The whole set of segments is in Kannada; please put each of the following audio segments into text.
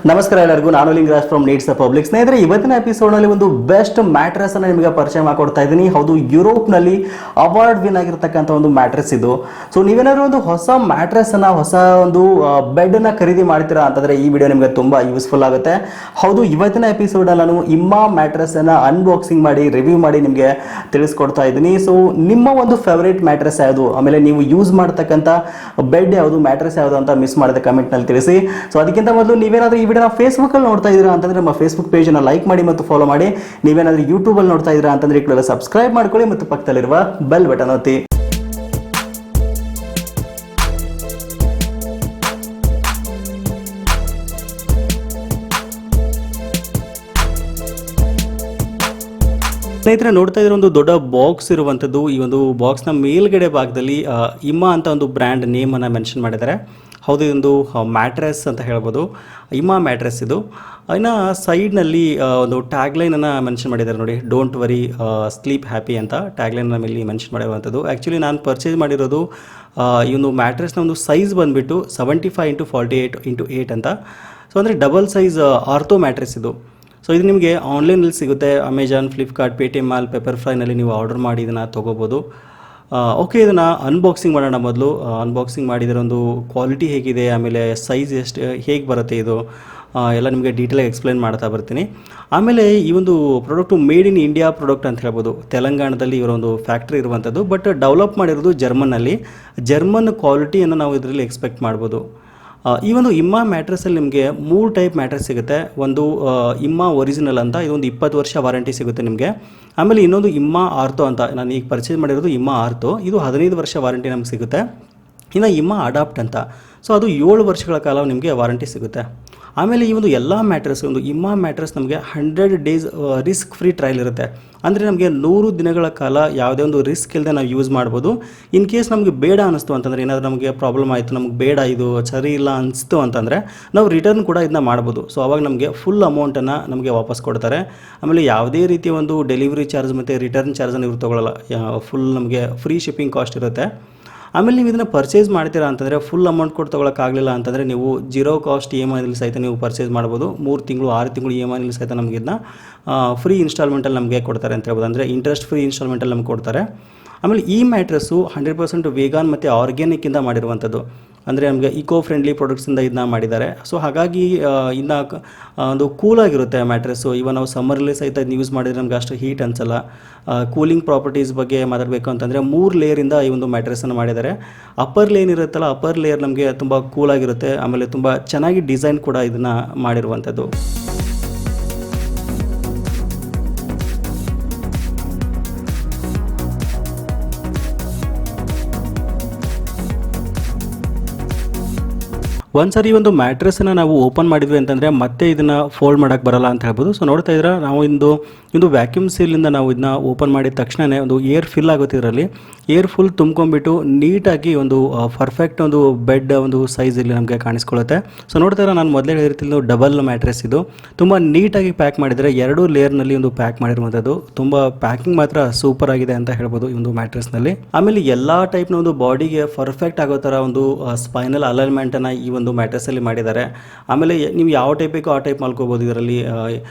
ನಮಸ್ಕಾರ ಎಲ್ಲರಿಗೂ, ನಾನು Lingaraj from needs the public. ಸ್ನೇಹಿತರೆ, ಇವತ್ತಿನ ಎಪಿಸೋಡ್ನಲ್ಲಿ ಒಂದು ಬೆಸ್ಟ್ ಮ್ಯಾಟ್ರೆಸ್ ಅನ್ನು ನಿಮಗೆ ಪರಿಚಯ ಮಾಡಿಕೊಡ್ತಾ ಇದ್ದೀನಿ. ಹೌದು, ಯುರೋಪ್ನಲ್ಲಿ ಅವಾರ್ಡ್ ವಿನ್ ಆಗಿರ್ತಕ್ಕಂಥ ಒಂದು ಮ್ಯಾಟ್ರೆಸ್ ಇದು. ಸೊ ನೀವೇನಾದ್ರೂ ಒಂದು ಹೊಸ ಮ್ಯಾಟ್ರೆಸ್ ಅನ್ನ, ಹೊಸ ಒಂದು ಬೆಡ್ ಅನ್ನ ಖರೀದಿ ಮಾಡ್ತೀರಾ ಅಂತಂದ್ರೆ ಈ ವಿಡಿಯೋ ನಿಮಗೆ ತುಂಬಾ ಯೂಸ್ಫುಲ್ ಆಗುತ್ತೆ. ಹೌದು, ಇವತ್ತಿನ ಎಪಿಸೋಡ್ ನಾನು ಇಮ್ಮಾ ಮ್ಯಾಟ್ರೆಸ್ ಅನ್ನ ಅನ್ಬಾಕ್ಸಿಂಗ್ ಮಾಡಿ ರಿವ್ಯೂ ಮಾಡಿ ನಿಮಗೆ ತಿಳಿಸ್ಕೊಡ್ತಾ ಇದ್ದೀನಿ. ಸೊ ನಿಮ್ಮ ಒಂದು ಫೇವರೇಟ್ ಮ್ಯಾಟ್ರೆಸ್ ಯಾವುದು, ಆಮೇಲೆ ನೀವು ಯೂಸ್ ಮಾಡ್ತಕ್ಕಂಥ ಬೆಡ್ ಯಾವುದು, ಮ್ಯಾಟ್ರೆಸ್ ಯಾವುದು ಅಂತ ಮಿಸ್ ಮಾಡದೆ ಕಮೆಂಟ್ ನಲ್ಲಿ ತಿಳಿಸಿ. ಸೊ ಅದಕ್ಕಿಂತ ಮೊದಲು ನೀವೇನಾದ್ರೂ ಈ ವಿಡಿಯೋನ ಫೇಸ್ಬುಕ್ ಅಲ್ಲಿ ನೋಡ್ತಾ ಇದ್ದೀರಾ ಅಂತಂದ್ರೆ ನಮ್ಮ ಫೇಸ್ಬುಕ್ ಪೇಜ್ ಅನ್ನ ಲೈಕ್ ಮಾಡಿ ಮತ್ತು ಫಾಲೋ ಮಾಡಿ. ನೀವೇನಾದ್ರೂ ಯೂಟ್ಯೂಬ್ ಅಲ್ಲಿ ನೋಡ್ತಾ ಇದ್ದೀರಾ ಅಂತಂದ್ರೆ ಈ ಕಡೆ ಸಬ್ಸ್ಕ್ರೈಬ್ ಮಾಡ್ಕೊಳ್ಳಿ ಮತ್ತು ಪಕ್ಕದಲ್ಲಿರುವ ಬೆಲ್ ಬಟನ್ ಒತ್ತಿ. ಸ್ನೇಹಿತರೆ, ನೋಡ್ತಾ ಇದ್ರೆ ಒಂದು ದೊಡ್ಡ ಬಾಕ್ಸ್ ಇರುವಂಥದ್ದು. ಈ ಒಂದು ಬಾಕ್ಸ್ನ ಮೇಲ್ಗಡೆ ಭಾಗದಲ್ಲಿ ಇಮ್ಮಾ ಅಂತ ಒಂದು ಬ್ರ್ಯಾಂಡ್ ನೇಮನ್ನು ಮೆನ್ಷನ್ ಮಾಡಿದ್ದಾರೆ. ಹೌದು, ಇದೊಂದು ಮ್ಯಾಟ್ರೆಸ್ ಅಂತ ಹೇಳ್ಬೋದು, ಇಮ್ಮಾ ಮ್ಯಾಟ್ರೆಸ್ ಇದು. ಇನ್ನು ಸೈಡ್ನಲ್ಲಿ ಒಂದು ಟ್ಯಾಗ್ಲೈನನ್ನು ಮೆನ್ಷನ್ ಮಾಡಿದ್ದಾರೆ ನೋಡಿ, ಡೋಂಟ್ ವರಿ ಸ್ಲೀಪ್ ಹ್ಯಾಪಿ ಅಂತ ಟ್ಯಾಗ್ಲೈನ್ನ ಮೇಲೆ ಮೆನ್ಷನ್ ಮಾಡಿರುವಂಥದ್ದು. ಆ್ಯಕ್ಚುಲಿ ನಾನು ಪರ್ಚೇಸ್ ಮಾಡಿರೋದು ಈ ಒಂದು ಮ್ಯಾಟ್ರೆಸ್ನ ಒಂದು ಸೈಜ್ ಬಂದುಬಿಟ್ಟು 75x48x8 ಅಂತ. ಸೊ ಅಂದರೆ ಡಬಲ್ ಸೈಜ್ ಆರ್ಥೋ ಮ್ಯಾಟ್ರೆಸ್ ಇದು. ಸೊ ಇದು ನಿಮಗೆ ಆನ್ಲೈನಲ್ಲಿ ಸಿಗುತ್ತೆ. ಅಮೆಜಾನ್, ಫ್ಲಿಪ್ಕಾರ್ಟ್, ಪೇಟಿಎಮ್ ಮಾಲ್, ಪೆಪ್ಪರ್ ಫ್ರೈನಲ್ಲಿ ನೀವು ಆರ್ಡರ್ ಮಾಡಿ ಇದನ್ನು ತೊಗೋಬೋದು. ಓಕೆ, ಇದನ್ನು ಅನ್ಬಾಕ್ಸಿಂಗ್ ಮಾಡೋಣ. ಮೊದಲು ಅನ್ಬಾಕ್ಸಿಂಗ್ ಮಾಡಿದರೆ ಒಂದು ಕ್ವಾಲಿಟಿ ಹೇಗಿದೆ, ಆಮೇಲೆ ಸೈಜ್ ಎಷ್ಟು ಹೇಗೆ ಬರುತ್ತೆ ಇದು ಎಲ್ಲ ನಿಮಗೆ ಡೀಟೇಲಾಗಿ ಎಕ್ಸ್ಪ್ಲೈನ್ ಮಾಡ್ತಾ ಬರ್ತೀನಿ. ಆಮೇಲೆ ಈ ಒಂದು product made in India product ಅಂತ ಹೇಳ್ಬೋದು. ತೆಲಂಗಾಣದಲ್ಲಿ ಇವರೊಂದು ಫ್ಯಾಕ್ಟ್ರಿ ಇರುವಂಥದ್ದು, ಬಟ್ ಡೆವಲಪ್ ಮಾಡಿರೋದು ಜರ್ಮನ್ನಲ್ಲಿ. ಜರ್ಮನ್ ಕ್ವಾಲಿಟಿಯನ್ನು ನಾವು ಇದರಲ್ಲಿ ಎಕ್ಸ್ಪೆಕ್ಟ್ ಮಾಡ್ಬೋದು. ಈ ಒಂದು ಇಮ್ಮಾ ಮ್ಯಾಟ್ರೆಸ್ಸಲ್ಲಿ ನಿಮಗೆ 3 ಟೈಪ್ ಮ್ಯಾಟ್ರೆಸ್ ಸಿಗುತ್ತೆ. ಒಂದು ಇಮ್ಮಾ ಒರಿಜಿನಲ್ ಅಂತ, ಇದೊಂದು 20 ವರ್ಷ ವಾರಂಟಿ ಸಿಗುತ್ತೆ ನಿಮಗೆ. ಆಮೇಲೆ ಇನ್ನೊಂದು ಇಮ್ಮಾ ಆರ್ಥೋ ಅಂತ, ನಾನು ಈಗ ಪರ್ಚೇಸ್ ಮಾಡಿರೋದು ಇಮ್ಮಾ ಆರ್ಥೋ, ಇದು 15 ವರ್ಷ ವಾರಂಟಿ ನಮಗೆ ಸಿಗುತ್ತೆ. ಇನ್ನು ಇಮ್ಮಾ ಅಡಾಪ್ಟ್ ಅಂತ, ಸೊ ಅದು 7 ವರ್ಷಗಳ ಕಾಲ ನಿಮಗೆ ವಾರಂಟಿ ಸಿಗುತ್ತೆ. ಆಮೇಲೆ ಈ ಒಂದು ಎಲ್ಲ ಮ್ಯಾಟ್ರೆಸ್, ಒಂದು ಇಮ್ಮಾ ಮ್ಯಾಟ್ರೆಸ್ ನಮಗೆ 100 ಡೇಸ್ ರಿಸ್ಕ್ ಫ್ರೀ ಟ್ರಯಲ್ ಇರುತ್ತೆ. ಅಂದರೆ ನಮಗೆ 100 ದಿನಗಳ ಕಾಲ ಯಾವುದೇ ಒಂದು ರಿಸ್ಕ್ ಇಲ್ಲದೆ ನಾವು ಯೂಸ್ ಮಾಡ್ಬೋದು. ಇನ್ ಕೇಸ್ ನಮಗೆ ಬೇಡ ಅನ್ನಿಸ್ತು ಅಂತಂದರೆ, ಏನಾದರೂ ನಮಗೆ ಪ್ರಾಬ್ಲಮ್ ಆಯಿತು, ನಮಗೆ ಬೇಡ, ಇದು ಸರಿ ಇಲ್ಲ ಅನಿಸ್ತು ಅಂತಂದರೆ ನಾವು ರಿಟರ್ನ್ ಕೂಡ ಇದನ್ನ ಮಾಡ್ಬೋದು. ಸೊ ಅವಾಗ ನಮಗೆ ಫುಲ್ ಅಮೌಂಟನ್ನು ನಮಗೆ ವಾಪಸ್ ಕೊಡ್ತಾರೆ. ಆಮೇಲೆ ಯಾವುದೇ ರೀತಿಯ ಒಂದು ಡೆಲಿವರಿ ಚಾರ್ಜ್ ಮತ್ತು ರಿಟರ್ನ್ ಚಾರ್ಜನ್ನು ಇವ್ರು ತೊಗೊಳ್ಳಲ್ಲ. ಫುಲ್ ನಮಗೆ ಫ್ರೀ ಶಿಪ್ಪಿಂಗ್ ಕಾಸ್ಟ್ ಇರುತ್ತೆ. ಆಮೇಲೆ ನೀವು ಇದನ್ನು ಪರ್ಚೇಸ್ ಮಾಡ್ತೀರಾ ಅಂತಂದರೆ, ಫುಲ್ ಅಮೌಂಟ್ ಕೊಟ್ಟು ತೊಗೊಳಕ್ಕಾಗಲಿಲ್ಲ ಅಂತಂದರೆ ನೀವು 0 ಕಾಸ್ಟ್ ಇ ಎಮ್ ಐನಲ್ಲಿ ಸಹಿತ ನೀವು ಪರ್ಚೇಸ್ ಮಾಡ್ಬೋದು. 3 ತಿಂಗಳು 6 ತಿಂಗಳು ಇ ಎಮ್ ಐನಲ್ಲಿ ಸಹಿತ ನಮಗೆ ಇದನ್ನ ಫ್ರೀ ಇನ್ಸ್ಟಾಲ್ಮೆಂಟಲ್ಲಿ ನಮಗೆ ಕೊಡ್ತಾರೆ ಅಂತ ಹೇಳ್ಬೋದು. ಅಂದರೆ ಇಂಟ್ರೆಸ್ಟ್ ಫ್ರೀ ಇನ್ಸ್ಟಾಲ್ಮೆಂಟಲ್ಲಿ ನಮಗೆ ಕೊಡ್ತಾರೆ. ಆಮೇಲೆ ಈ ಮ್ಯಾಟ್ರೆಸ್ಸು 100% ವೇಗಾನ್ ಮತ್ತು ಆರ್ಗ್ಯಾನಿಕ್ಕಿಂದ ಮಾಡಿರುವಂಥದ್ದು. ಅಂದರೆ ನಮಗೆ ಇಕೋ ಫ್ರೆಂಡ್ಲಿ ಪ್ರಾಡಕ್ಟ್ಸಿಂದ ಇದನ್ನ ಮಾಡಿದ್ದಾರೆ. ಸೊ ಹಾಗಾಗಿ ಇನ್ನು ಒಂದು ಕೂಲಾಗಿರುತ್ತೆ ಮ್ಯಾಟ್ರೆಸ್ಸು. ಇವನ್ ನಾವು ಸಮ್ಮರಲ್ಲಿ ಸಹಿತ ಇದನ್ನ ಯೂಸ್ ಮಾಡಿದರೆ ನಮಗೆ ಅಷ್ಟು ಹೀಟ್ ಅನಿಸಲ್ಲ. ಕೂಲಿಂಗ್ ಪ್ರಾಪರ್ಟೀಸ್ ಬಗ್ಗೆ ಮಾತಾಡಬೇಕು ಅಂತಂದರೆ 3 ಲೇಯರಿಂದ ಈ ಒಂದು ಮ್ಯಾಟ್ರೆಸ್ಸನ್ನು ಮಾಡಿದ್ದಾರೆ. ಅಪ್ಪರ್ ಲೇಯರ್ ಇರುತ್ತಲ್ಲ, ಅಪ್ಪರ್ ಲೇಯರ್ ನಮಗೆ ತುಂಬ ಕೂಲಾಗಿರುತ್ತೆ. ಆಮೇಲೆ ತುಂಬ ಚೆನ್ನಾಗಿ ಡಿಸೈನ್ ಕೂಡ ಇದನ್ನು ಮಾಡಿರುವಂಥದ್ದು. ಒಂದ್ಸರಿ ಒಂದು ಮ್ಯಾಟ್ರೆಸ್ಸನ್ನು ನಾವು ಓಪನ್ ಮಾಡಿದ್ವಿ ಅಂತಂದರೆ ಮತ್ತೆ ಇದನ್ನು ಫೋಲ್ಡ್ ಮಾಡೋಕ್ಕೆ ಬರಲ್ಲ ಅಂತ ಹೇಳ್ಬೋದು. ಸೊ ನೋಡ್ತಾ ಇದ್ರೆ ನಾವು ಒಂದು ವ್ಯಾಕ್ಯೂಮ್ ಸೀಲಿಂದ ನಾವು ಇದನ್ನ ಓಪನ್ ಮಾಡಿದ ತಕ್ಷಣವೇ ಒಂದು ಏರ್ ಫಿಲ್ ಆಗುತ್ತೆ. ಇದರಲ್ಲಿ ಏರ್ ಫುಲ್ ತುಂಬ್ಕೊಂಡ್ಬಿಟ್ಟು ನೀಟಾಗಿ ಒಂದು ಪರ್ಫೆಕ್ಟ್ ಒಂದು ಬೆಡ್ ಒಂದು ಸೈಜ್ ಇಲ್ಲಿ ನಮಗೆ ಕಾಣಿಸ್ಕೊಳ್ಳುತ್ತೆ. ಸೊ ನೋಡ್ತಾ ಇದ್ರೆ ನಾನು ಮೊದಲೇ ಹೇಳಿರ್ತಿದ್ದು ಡಬಲ್ ಮ್ಯಾಟ್ರೆಸ್ ಇದು. ತುಂಬ ನೀಟಾಗಿ ಪ್ಯಾಕ್ ಮಾಡಿದರೆ, 2 ಲೇಯರ್ನಲ್ಲಿ ಒಂದು ಪ್ಯಾಕ್ ಮಾಡಿರುವಂಥದ್ದು. ತುಂಬ ಪ್ಯಾಕಿಂಗ್ ಮಾತ್ರ ಸೂಪರ್ ಆಗಿದೆ ಅಂತ ಹೇಳ್ಬೋದು ಈ ಒಂದು ಮ್ಯಾಟ್ರೆಸ್ನಲ್ಲಿ. ಆಮೇಲೆ ಎಲ್ಲ ಟೈಪ್ನ ಒಂದು ಬಾಡಿಗೆ ಪರ್ಫೆಕ್ಟ್ ಆಗೋ ಥರ ಒಂದು ಸ್ಪೈನಲ್ ಅಲೈನ್ಮೆಂಟನ್ನು ಈ ಒಂದು ಮ್ಯಾಟ್ರೆಸ್ಸಲ್ಲಿ ಮಾಡಿದ್ದಾರೆ. ಆಮೇಲೆ ನೀವು ಯಾವ ಟೈಪ್ ಬೇಕೋ ಆ ಟೈಪ್ ಮಾಡ್ಕೋಬೋದು ಇದರಲ್ಲಿ.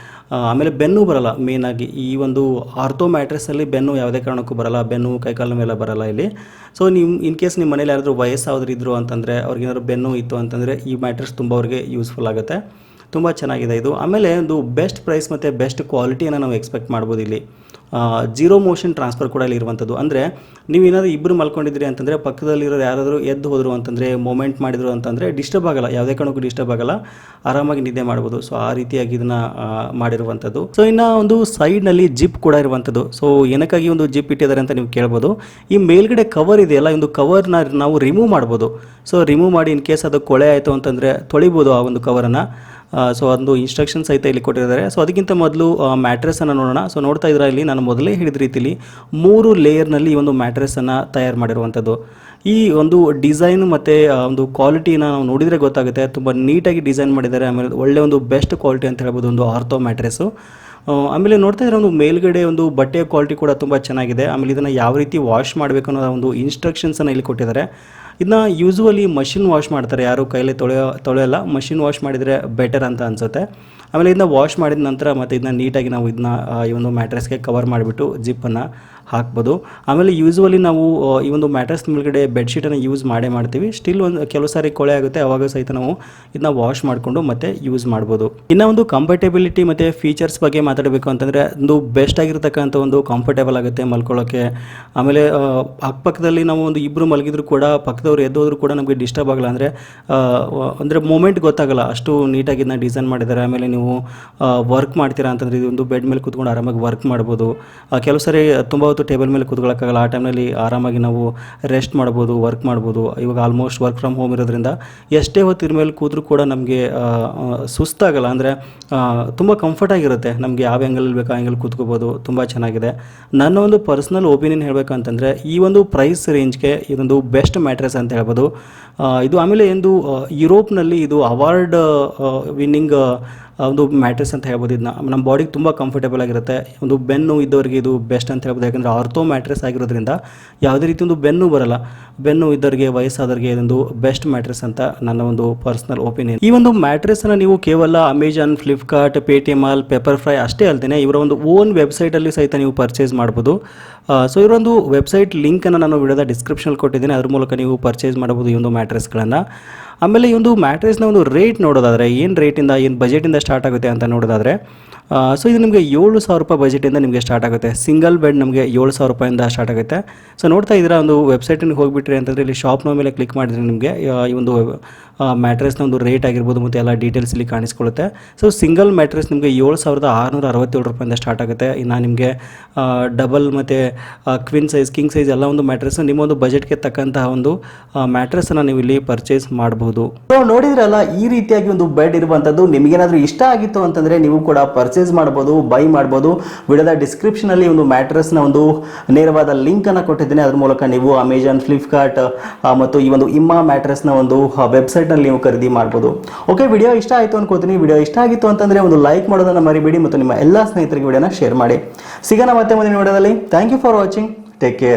ಆಮೇಲೆ ಬೆನ್ನು ಬರಲ್ಲ. ಮೇನಾಗಿ ಈ ಒಂದು ಆರ್ಥೋ ಮ್ಯಾಟ್ರೆಸ್ಸಲ್ಲಿ ಬೆನ್ನು ಯಾವುದೇ ಕಾರಣಕ್ಕೂ ಬರಲ್ಲ, ಬೆನ್ನು ಕೈಕಾಲ ಮೇಲೆ ಬರಲ್ಲ ಇಲ್ಲಿ. ಸೊ ನೀವು ಇನ್ ಕೇಸ್ ನಿಮ್ಮ ಮನೇಲಿ ಯಾರಾದರೂ ವಯಸ್ಸಾದ್ರು ಇದ್ರು ಅಂತಂದರೆ, ಅವ್ರಿಗೇನಾದ್ರು ಬೆನ್ನು ಇತ್ತು ಅಂತಂದರೆ ಈ ಮ್ಯಾಟ್ರೆಸ್ ತುಂಬ ಅವ್ರಿಗೆ ಯೂಸ್ಫುಲ್ ಆಗುತ್ತೆ. ತುಂಬ ಚೆನ್ನಾಗಿದೆ ಇದು. ಆಮೇಲೆ ಒಂದು ಬೆಸ್ಟ್ ಪ್ರೈಸ್ ಮತ್ತು ಬೆಸ್ಟ್ ಕ್ವಾಲಿಟಿಯನ್ನು ನಾವು ಎಕ್ಸ್ಪೆಕ್ಟ್ ಮಾಡ್ಬೋದು ಇಲ್ಲಿ. 0 ಮೋಷನ್ ಟ್ರಾನ್ಸ್ಫರ್ ಕೂಡ ಇಲ್ಲಿ ಇರುವಂಥದ್ದು. ಅಂದರೆ ನೀವು ಏನಾದರೂ ಇಬ್ಬರು ಮಲ್ಕೊಂಡಿದ್ರಿ ಅಂತಂದರೆ, ಪಕ್ಕದಲ್ಲಿರೋ ಯಾರಾದರೂ ಎದ್ದು ಹೋದರು ಅಂತಂದರೆ, ಮೂಮೆಂಟ್ ಮಾಡಿದ್ರು ಅಂತಂದರೆ ಡಿಸ್ಟರ್ಬ್ ಆಗಲ್ಲ, ಯಾವುದೇ ಕಾರಣಕ್ಕೂ ಡಿಸ್ಟರ್ಬ್ ಆಗಲ್ಲ, ಆರಾಮಾಗಿ ನಿದ್ದೆ ಮಾಡ್ಬೋದು. ಸೊ ಆ ರೀತಿಯಾಗಿ ಇದನ್ನು ಮಾಡಿರುವಂಥದ್ದು. ಸೊ ಇನ್ನು ಒಂದು ಸೈಡ್ನಲ್ಲಿ ಜಿಪ್ ಕೂಡ ಇರುವಂಥದ್ದು. ಸೊ ಏನಕ್ಕಾಗಿ ಒಂದು ಜಿಪ್ ಇಟ್ಟಿದ್ದಾರೆ ಅಂತ ನೀವು ಕೇಳ್ಬೋದು. ಈ ಮೇಲ್ಗಡೆ ಕವರ್ ಇದೆಯಲ್ಲ, ಈ ಒಂದು ಕವರ್ನ ನಾವು ರಿಮೂವ್ ಮಾಡ್ಬೋದು. ಸೊ ರಿಮೂವ್ ಮಾಡಿ ಇನ್ ಕೇಸ್ ಅದು ಕೊಳೆ ಆಯಿತು ಅಂತಂದರೆ ತೊಳಿಬೋದು ಆ ಒಂದು ಕವರನ್ನು. ಸೊ ಒಂದು ಇನ್ಸ್ಟ್ರಕ್ಷನ್ ಸಹಿತ ಇಲ್ಲಿ ಕೊಟ್ಟಿದ್ದಾರೆ. ಸೊ ಅದಕ್ಕಿಂತ ಮೊದಲು ಮ್ಯಾಟ್ರೆಸ್ಸನ್ನು ನೋಡೋಣ. ಸೊ ನೋಡ್ತಾ ಇದ್ರೆ ಇಲ್ಲಿ ನಾನು ಮೊದಲೇ ಹೇಳಿದ ರೀತಿಲಿ 3 ಲೇಯರ್ನಲ್ಲಿ ಈ ಒಂದು ಮ್ಯಾಟ್ರೆಸ್ಸನ್ನು ತಯಾರು ಮಾಡಿರುವಂಥದ್ದು. ಈ ಒಂದು ಡಿಸೈನ್ ಮತ್ತು ಒಂದು ಕ್ವಾಲಿಟಿನ ನಾವು ನೋಡಿದರೆ ಗೊತ್ತಾಗುತ್ತೆ. ತುಂಬ ನೀಟಾಗಿ ಡಿಸೈನ್ ಮಾಡಿದ್ದಾರೆ. ಆಮೇಲೆ ಒಳ್ಳೆ ಒಂದು ಬೆಸ್ಟ್ ಕ್ವಾಲಿಟಿ ಅಂತ ಹೇಳ್ಬೋದು ಒಂದು ಆರ್ಥೋ ಮ್ಯಾಟ್ರೆಸ್ಸು. ಆಮೇಲೆ ನೋಡ್ತಾ ಇದ್ರೆ ಒಂದು ಮೇಲ್ಗಡೆ ಒಂದು ಬಟ್ಟೆಯ ಕ್ವಾಲಿಟಿ ಕೂಡ ತುಂಬ ಚೆನ್ನಾಗಿದೆ. ಆಮೇಲೆ ಇದನ್ನು ಯಾವ ರೀತಿ ವಾಶ್ ಮಾಡಬೇಕು ಅನ್ನೋ ಒಂದು ಇನ್ಸ್ಟ್ರಕ್ಷನ್ಸನ್ನು ಇಲ್ಲಿ ಕೊಟ್ಟಿದ್ದಾರೆ. ಇದನ್ನ ಯೂಸುವಲಿ ಮಷಿನ್ ವಾಶ್ ಮಾಡ್ತಾರೆ, ಯಾರು ಕೈಲಿ ತೊಳೆಯಲ್ಲ, ಮಷಿನ್ ವಾಶ್ ಮಾಡಿದರೆ ಬೆಟರ್ ಅಂತ ಅನಿಸುತ್ತೆ. ಆಮೇಲೆ ಇದನ್ನ ವಾಶ್ ಮಾಡಿದ ನಂತರ ಮತ್ತು ಇದನ್ನ ನೀಟಾಗಿ ನಾವು ಇದನ್ನ ಈ ಒಂದು ಮ್ಯಾಟ್ರೆಸ್ಗೆ ಕವರ್ ಮಾಡಿಬಿಟ್ಟು ಜಿಪ್ಪನ್ನು ಹಾಕ್ಬೋದು. ಆಮೇಲೆ ಯೂಸುವಲಿ ನಾವು ಈ ಒಂದು ಮ್ಯಾಟ್ರೆಸ್ ಮೇಲ್ಗಡೆ ಬೆಡ್ಶೀಟನ್ನು ಯೂಸ್ ಮಾಡ್ತೀವಿ. ಸ್ಟಿಲ್ ಕೆಲವು ಸಾರಿ ಕೊಳೆ ಆಗುತ್ತೆ, ಅವಾಗ ಸಹಿತ ನಾವು ಇದನ್ನ ವಾಶ್ ಮಾಡಿಕೊಂಡು ಮತ್ತೆ ಯೂಸ್ ಮಾಡ್ಬೋದು. ಇನ್ನು ಒಂದು ಕಂಫರ್ಟೆಬಿಲಿಟಿ ಮತ್ತು ಫೀಚರ್ಸ್ ಬಗ್ಗೆ ಮಾತಾಡಬೇಕು ಅಂತಂದರೆ ಒಂದು ಬೆಸ್ಟ್ ಆಗಿರ್ತಕ್ಕಂಥ ಒಂದು ಕಂಫರ್ಟೇಬಲ್ ಆಗುತ್ತೆ ಮಲ್ಕೊಳ್ಳೋಕ್ಕೆ. ಆಮೇಲೆ ಅಕ್ಕಪಕ್ಕದಲ್ಲಿ ನಾವು ಒಂದು ಇಬ್ಬರು ಮಲಗಿದ್ರು ಕೂಡ ಪಕ್ಕದವ್ರು ಎದ್ದೋದ್ರು ಕೂಡ ನಮಗೆ ಡಿಸ್ಟರ್ಬ್ ಆಗಲ್ಲ, ಅಂದರೆ ಮೂಮೆಂಟ್ ಗೊತ್ತಾಗಲ್ಲ, ಅಷ್ಟು ನೀಟಾಗಿ ಇದನ್ನ ಡಿಸೈನ್ ಮಾಡಿದ್ದಾರೆ. ಆಮೇಲೆ ನೀವು ವರ್ಕ್ ಮಾಡ್ತೀರಾ ಅಂತಂದರೆ ಇದೊಂದು ಬೆಡ್ ಮೇಲೆ ಕೂತ್ಕೊಂಡು ಆರಾಮಾಗಿ ವರ್ಕ್ ಮಾಡ್ಬೋದು. ಕೆಲವು ಸರಿ ತುಂಬ ಹೊತ್ತು ಟೇಬಲ್ ಮೇಲೆ ಕೂತ್ಕೊಳ್ಳೋಕ್ಕಾಗಲ್ಲ, ಆ ಟೈಮ್ನಲ್ಲಿ ಆರಾಮಾಗಿ ನಾವು ರೆಸ್ಟ್ ಮಾಡ್ಬೋದು, ವರ್ಕ್ ಮಾಡ್ಬೋದು. ಇವಾಗ ಆಲ್ಮೋಸ್ಟ್ ವರ್ಕ್ ಫ್ರಮ್ ಹೋಮ್ ಇರೋದ್ರಿಂದ ಎಷ್ಟೇ ಹೊತ್ತು ಇದ್ರ ಮೇಲೆ ಕೂತ್ರೂ ಕೂಡ ನಮಗೆ ಸುಸ್ತಾಗಲ್ಲ, ಅಂದರೆ ತುಂಬ ಕಂಫರ್ಟಾಗಿರುತ್ತೆ. ನಮಗೆ ಯಾವ ಆ್ಯಂಗಲಲ್ಲಿ ಬೇಕು ಆ ಆ್ಯಂಗಲ್ ಕೂತ್ಕೋಬೋದು, ತುಂಬ ಚೆನ್ನಾಗಿದೆ. ನನ್ನ ಒಂದು ಪರ್ಸ್ನಲ್ ಒಪಿನಿಯನ್ ಹೇಳಬೇಕಂತಂದರೆ ಈ ಒಂದು ಪ್ರೈಸ್ ರೇಂಜ್ಗೆ ಇದೊಂದು ಬೆಸ್ಟ್ ಮ್ಯಾಟ್ರೆಸ್ ಅಂತ ಹೇಳ್ಬೋದು ಇದು. ಆಮೇಲೆ ಒಂದು ಯುರೋಪ್ನಲ್ಲಿ ಇದು ಅವಾರ್ಡ್ ವಿನ್ನಿಂಗ್ ಒಂದು ಮ್ಯಾಟ್ರೆಸ್ ಅಂತ ಹೇಳ್ಬೋದು. ಇದನ್ನ ನಮ್ಮ ಬಾಡಿಗೆ ತುಂಬ ಕಂಫರ್ಟೇಬಲ್ ಆಗಿರುತ್ತೆ. ಒಂದು ಬೆನ್ನು ಇದ್ದವರಿಗೆ ಇದು ಬೆಸ್ಟ್ ಅಂತ ಹೇಳ್ಬೋದು, ಯಾಕಂದರೆ ಆರ್ಥೋ ಮ್ಯಾಟ್ರೆಸ್ ಆಗಿರೋದ್ರಿಂದ ಯಾವುದೇ ರೀತಿ ಒಂದು ಬೆನ್ನು ಬರಲ್ಲ. ಬೆನ್ನು ಇದ್ದವರಿಗೆ, ವಯಸ್ಸಾದವರಿಗೆ ಇದೊಂದು ಬೆಸ್ಟ್ ಮ್ಯಾಟ್ರೆಸ್ ಅಂತ ನನ್ನ ಒಂದು ಪರ್ಸ್ನಲ್ ಒಪಿನಿಯನ್. ಈ ಒಂದು ಮ್ಯಾಟ್ರೆಸ್ನ ನೀವು ಕೇವಲ Amazon, Flipkart, Paytm Mall, pepper fry ಅಷ್ಟೇ ಅಲ್ದೇನೆ ಇವರ ಒಂದು ಓನ್ ವೆಬ್ಸೈಟಲ್ಲಿ ಸಹಿತ ನೀವು ಪರ್ಚೇಸ್ ಮಾಡ್ಬೋದು. ಸೊ ಇವರೊಂದು ವೆಬ್ಸೈಟ್ ಲಿಂಕನ್ನು ನಾನು ವಿಡಿಯೋದ ಡಿಸ್ಕ್ರಿಪ್ಷನಲ್ಲಿ ಕೊಟ್ಟಿದ್ದೀನಿ, ಅದ್ರ ಮೂಲಕ ನೀವು ಪರ್ಚೇಸ್ ಮಾಡ್ಬೋದು ಈ ಒಂದು ಮ್ಯಾಟ್ರೆಸ್ಗಳನ್ನು. ಆಮೇಲೆ ಈ ಒಂದು ಮ್ಯಾಟ್ರೆಸ್ನ ಒಂದು ರೇಟ್ ನೋಡೋದಾದರೆ ಏನು ರೇಟಿಂದ, ಏನು ಬಜೆಟಿಂದ ಸ್ಟಾರ್ಟ್ ಆಗುತ್ತೆ ಅಂತ ನೋಡೋದಾದರೆ ಸೊ ಇದು ನಿಮಗೆ 7,000 ರೂಪಾಯಿ ಬಜೆಟಿಂದ ನಿಮಗೆ ಸ್ಟಾರ್ಟ್ ಆಗುತ್ತೆ. ಸಿಂಗಲ್ ಬೆಡ್ ನಮಗೆ 7,000 ರೂಪಾಯಿಂದ ಸ್ಟಾರ್ಟ್ ಆಗುತ್ತೆ. ಸೊ ನೋಡ್ತಾ ಇದ್ದೀರಾ, ಒಂದು ವೆಬ್ಸೈಟಿಗೆ ಹೋಗಿಬಿಟ್ರಿ ಅಂತಂದರೆ ಇಲ್ಲಿ ಶಾಪ್ನ ಮೇಲೆ ಕ್ಲಿಕ್ ಮಾಡಿದ್ರೆ ನಿಮಗೆ ಈ ಒಂದು ಮ್ಯಾಟ್ರೆಸ್ನ ಒಂದು ರೇಟ್ ಆಗಿರ್ಬೋದು ಮತ್ತು ಎಲ್ಲ ಡೀಟೇಲ್ಸ್ ಇಲ್ಲಿ ಕಾಣಿಸ್ಕೊಳ್ಳುತ್ತೆ. ಸೊ ಸಿಂಗಲ್ ಮ್ಯಾಟ್ರೆಸ್ ನಿಮಗೆ 7,667 ರೂಪಾಯಿಂದ ಸ್ಟಾರ್ಟ್ ಆಗುತ್ತೆ. ಇನ್ನು ನಿಮಗೆ ಡಬಲ್ ಮತ್ತು ಕ್ವಿನ್ ಸೈಜ್, ಕಿಂಗ್ ಸೈಜ್ ಎಲ್ಲ ಒಂದು ಮ್ಯಾಟ್ರೆಸ್ ನಿಮ್ಮ ಒಂದು ಬಜೆಟ್ಗೆ ತಕ್ಕಂತಹ ಒಂದು ಮ್ಯಾಟ್ರೆಸ್ಸನ್ನು ನೀವು ಇಲ್ಲಿ ಪರ್ಚೇಸ್ ಮಾಡಬಹುದು. ಸೊ ನೋಡಿದ್ರಲ್ಲ, ಈ ರೀತಿಯಾಗಿ ಒಂದು ಬೆಡ್ ಇರುವಂಥದ್ದು. ನಿಮಗೇನಾದರೂ ಇಷ್ಟ ಆಗಿತ್ತು ಅಂತಂದರೆ ನೀವು ಕೂಡ ಪರ್ಚೇಸ್ ಮಾಡ್ಬೋದು, ಬೈ ಮಾಡ್ಬೋದು. ವಿಡಿಯೋದ ಡಿಸ್ಕ್ರಿಪ್ಷನಲ್ಲಿ ಒಂದು ಮ್ಯಾಟ್ರೆಸ್ನ ಒಂದು ನೇರವಾದ ಲಿಂಕನ್ನು ಕೊಟ್ಟಿದ್ದೀನಿ, ಅದ್ರ ಮೂಲಕ ನೀವು ಅಮೆಜಾನ್, ಫ್ಲಿಪ್ಕಾರ್ಟ್ ಮತ್ತು ಈ ಒಂದು ಇಮ್ಮಾ ಮ್ಯಾಟ್ರೆಸ್ನ ಒಂದು ವೆಬ್ಸೈಟ್ನಲ್ಲಿ ನೀವು ಖರೀದಿ ಮಾಡ್ಬೋದು. ಓಕೆ, ವಿಡಿಯೋ ಇಷ್ಟ ಆಯಿತು ಅನ್ಕೋತೀನಿ. ವಿಡಿಯೋ ಇಷ್ಟ ಆಗಿತ್ತು ಅಂತಂದರೆ ಒಂದು ಲೈಕ್ ಮಾಡೋದನ್ನು ಮರಿಬೇಡಿ ಮತ್ತು ನಿಮ್ಮ ಎಲ್ಲ ಸ್ನೇಹಿತರಿಗೆ ವಿಡಿಯೋನ ಶೇರ್ ಮಾಡಿ. ಸಿಗೋಣ ಮತ್ತೆ ಮುಂದಿನ ವಿಡಿಯೋದಲ್ಲಿ. Thank you for watching. Take care.